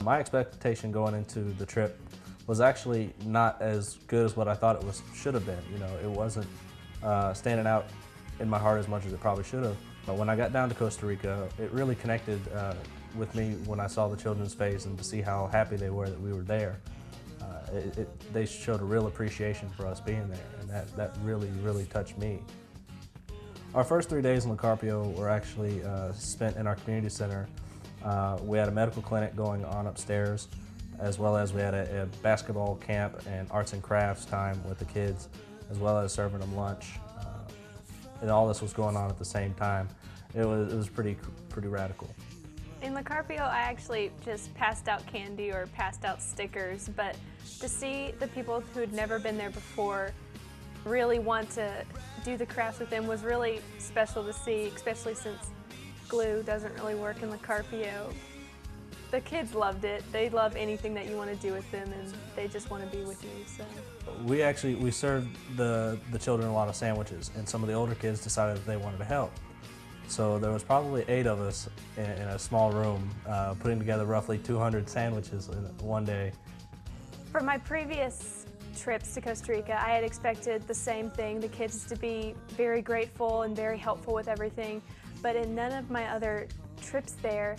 My expectation going into the trip was actually not as good as what I thought it should have been. You know, it wasn't standing out in my heart as much as it probably should have. But when I got down to Costa Rica, it really connected with me when I saw the children's face and to see how happy they were that we were there. They showed a real appreciation for us being there, and that really touched me. Our first 3 days in La Carpio were actually spent in our community center. We had a medical clinic going on upstairs, as well as we had a basketball camp and arts and crafts time with the kids, as well as serving them lunch. And all this was going on at the same time. It was pretty radical. In La Carpio, I actually just passed out candy or passed out stickers, but to see the people who had never been there before really want to do the crafts with them was really special to see, especially since glue doesn't really work in La Carpio. The kids loved it. They love anything that you want to do with them, and they just want to be with you. So We served the children a lot of sandwiches, and some of the older kids decided that they wanted to help. So there was probably 8 of us in a small room putting together roughly 200 sandwiches in one day. for my previous trips to Costa Rica, I had expected the same thing, the kids to be very grateful and very helpful with everything. But in none of my other trips there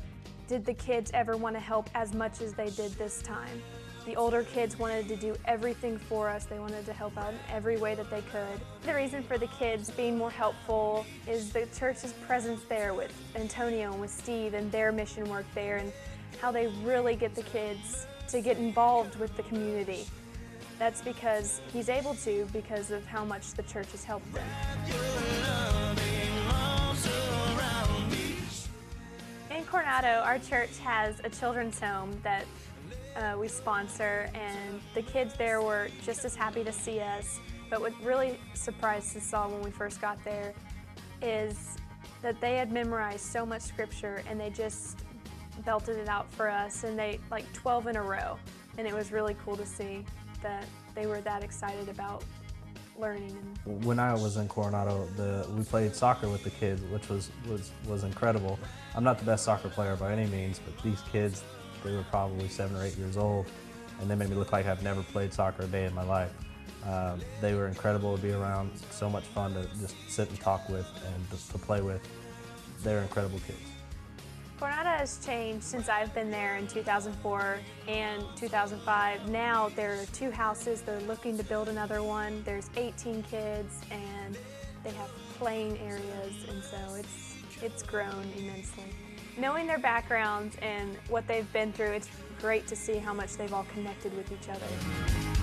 did the kids ever want to help as much as they did this time. The older kids wanted to do everything for us. They wanted to help out in every way that they could. The reason for the kids being more helpful is the church's presence there with Antonio and with Steve and their mission work there, and how they really get the kids to get involved with the community. That's because he's able to, because of how much the church has helped them. In Coronado, our church has a children's home that we sponsor, and the kids there were just as happy to see us. But what really surprised us all when we first got there is that they had memorized so much scripture, and they just belted it out for us, and they like 12 in a row. And it was really cool to see that they were that excited about learning. When I was in Coronado, we played soccer with the kids, which was incredible. I'm not the best soccer player by any means, but these kids, they were probably 7 or 8 years old, and they made me look like I've never played soccer a day in my life. They were incredible to be around, so much fun to just sit and talk with and to play with. They're incredible kids. Coronado has changed since I've been there in 2004 and 2005. Now there are 2 houses. They're looking to build another one. There's 18 kids, and they have playing areas, and so it's grown immensely. Knowing their backgrounds and what they've been through, it's great to see how much they've all connected with each other.